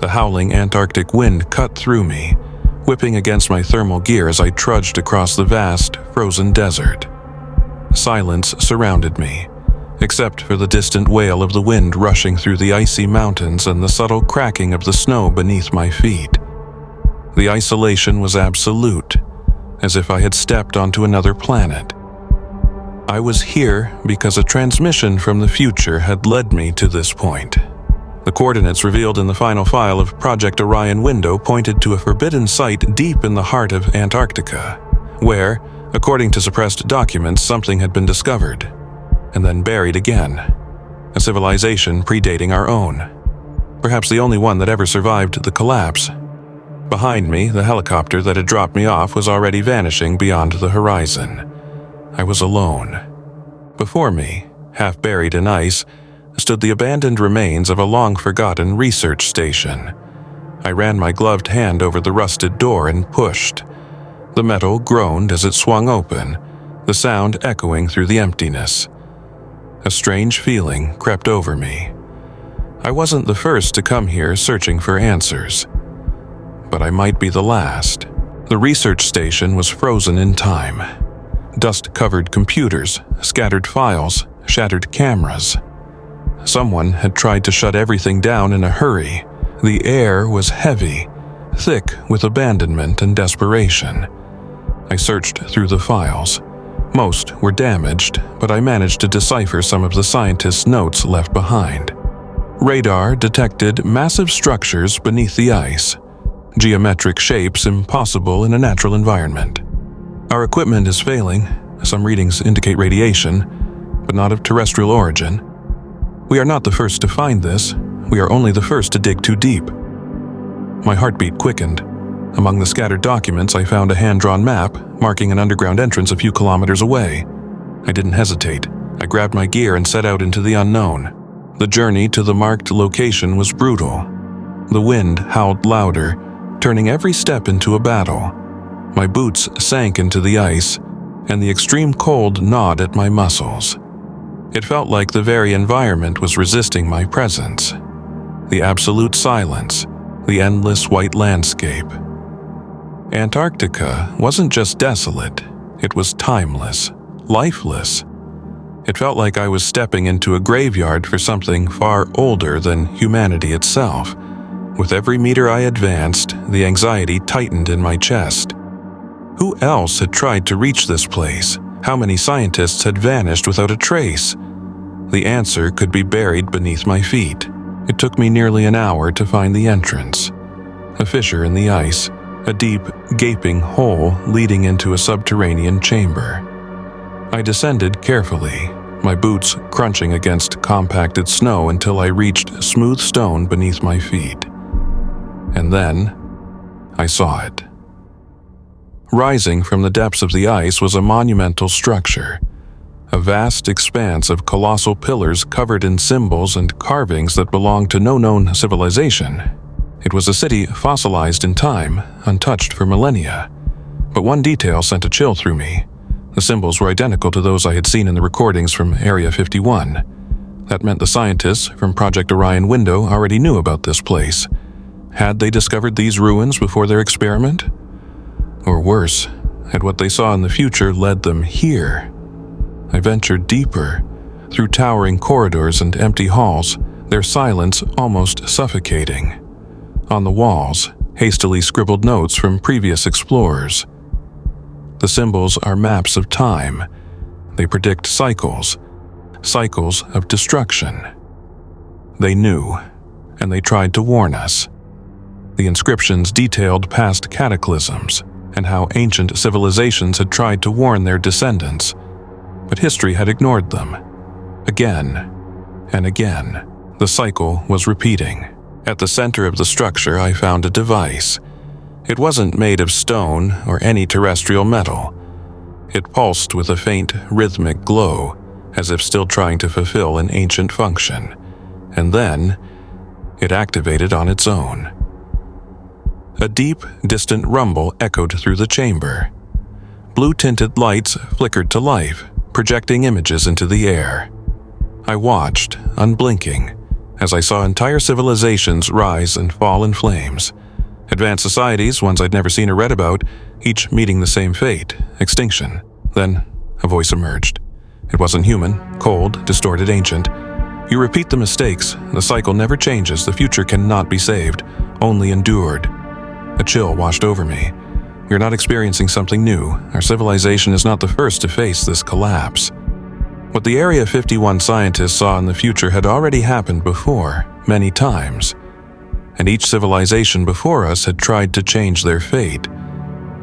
The howling Antarctic wind cut through me, whipping against my thermal gear as I trudged across the vast, frozen desert. Silence surrounded me, except for the distant wail of the wind rushing through the icy mountains and the subtle cracking of the snow beneath my feet. The isolation was absolute, as if I had stepped onto another planet. I was here because a transmission from the future had led me to this point. The coordinates revealed in the final file of Project Orion Window pointed to a forbidden site deep in the heart of Antarctica, where, according to suppressed documents, something had been discovered, and then buried again. A civilization predating our own. Perhaps the only one that ever survived the collapse. Behind me, the helicopter that had dropped me off was already vanishing beyond the horizon. I was alone. Before me, half buried in ice, stood the abandoned remains of a long-forgotten research station. I ran my gloved hand over the rusted door and pushed. The metal groaned as it swung open, the sound echoing through the emptiness. A strange feeling crept over me. I wasn't the first to come here searching for answers, but I might be the last. The research station was frozen in time. Dust-covered computers, scattered files, shattered cameras. Someone had tried to shut everything down in a hurry. The air was heavy, thick with abandonment and desperation. I searched through the files. Most were damaged, but I managed to decipher some of the scientists' notes left behind. Radar detected massive structures beneath the ice, geometric shapes impossible in a natural environment. Our equipment is failing. Some readings indicate radiation, but not of terrestrial origin. We are not the first to find this. We are only the first to dig too deep. My heartbeat quickened. Among the scattered documents, I found a hand-drawn map marking an underground entrance a few kilometers away. I didn't hesitate. I grabbed my gear and set out into the unknown. The journey to the marked location was brutal. The wind howled louder, turning every step into a battle. My boots sank into the ice, and the extreme cold gnawed at my muscles. It felt like the very environment was resisting my presence. The absolute silence, the endless white landscape. Antarctica wasn't just desolate, it was timeless, lifeless. It felt like I was stepping into a graveyard for something far older than humanity itself. With every meter I advanced, the anxiety tightened in my chest. Who else had tried to reach this place? How many scientists had vanished without a trace? The answer could be buried beneath my feet. It took me nearly an hour to find the entrance. A fissure in the ice, a deep, gaping hole leading into a subterranean chamber. I descended carefully, my boots crunching against compacted snow until I reached smooth stone beneath my feet. And then, I saw it. Rising from the depths of the ice was a monumental structure, a vast expanse of colossal pillars covered in symbols and carvings that belonged to no known civilization. It was a city fossilized in time, untouched for millennia. But one detail sent a chill through me. The symbols were identical to those I had seen in the recordings from Area 51. That meant the scientists from Project Orion Window already knew about this place. Had they discovered these ruins before their experiment? Or worse, had what they saw in the future led them here? I ventured deeper, through towering corridors and empty halls, their silence almost suffocating. On the walls, hastily scribbled notes from previous explorers. The symbols are maps of time. They predict cycles of destruction. They knew, and they tried to warn us. The inscriptions detailed past cataclysms and how ancient civilizations had tried to warn their descendants, but history had ignored them. Again and again, the cycle was repeating. At the center of the structure, I found a device. It wasn't made of stone or any terrestrial metal. It pulsed with a faint, rhythmic glow, as if still trying to fulfill an ancient function. And then, it activated on its own. A deep, distant rumble echoed through the chamber. Blue-tinted lights flickered to life, projecting images into the air. I watched, unblinking, as I saw entire civilizations rise and fall in flames. Advanced societies, ones I'd never seen or read about, each meeting the same fate, extinction. Then a voice emerged. It wasn't human, cold, distorted, ancient. You repeat the mistakes, the cycle never changes, the future cannot be saved, only endured. A chill washed over me. We're not experiencing something new. Our civilization is not the first to face this collapse. What the Area 51 scientists saw in the future had already happened before, many times. And each civilization before us had tried to change their fate.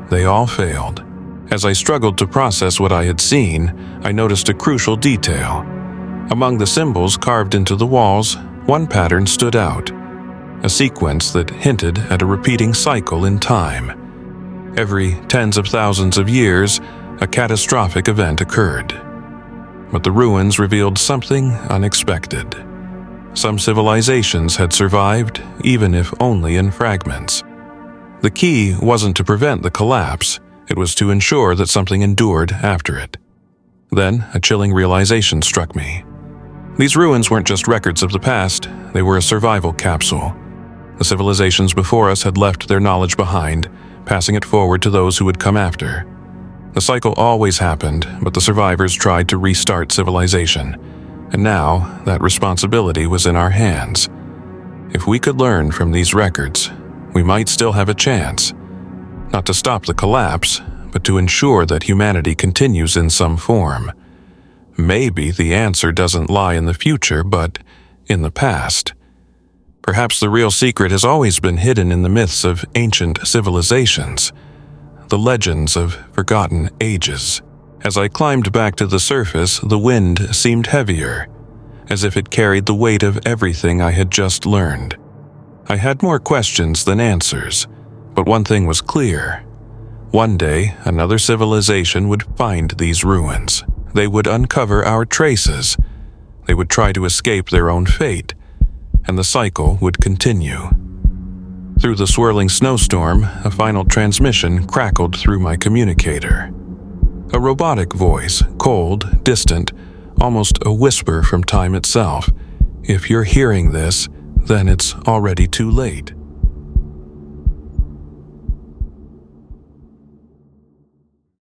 They all failed. As I struggled to process what I had seen, I noticed a crucial detail. Among the symbols carved into the walls, one pattern stood out. A sequence that hinted at a repeating cycle in time. Every tens of thousands of years, a catastrophic event occurred. But the ruins revealed something unexpected. Some civilizations had survived, even if only in fragments. The key wasn't to prevent the collapse, it was to ensure that something endured after it. Then, a chilling realization struck me. These ruins weren't just records of the past, they were a survival capsule. The civilizations before us had left their knowledge behind, passing it forward to those who would come after. The cycle always happened, but the survivors tried to restart civilization. And now, that responsibility was in our hands. If we could learn from these records, we might still have a chance. Not to stop the collapse, but to ensure that humanity continues in some form. Maybe the answer doesn't lie in the future, but in the past. Perhaps the real secret has always been hidden in the myths of ancient civilizations, the legends of forgotten ages. As I climbed back to the surface, the wind seemed heavier, as if it carried the weight of everything I had just learned. I had more questions than answers, but one thing was clear. One day, another civilization would find these ruins. They would uncover our traces. They would try to escape their own fate, and the cycle would continue. Through the swirling snowstorm, a final transmission crackled through my communicator. A robotic voice, cold, distant, almost a whisper from time itself. If you're hearing this, then it's already too late.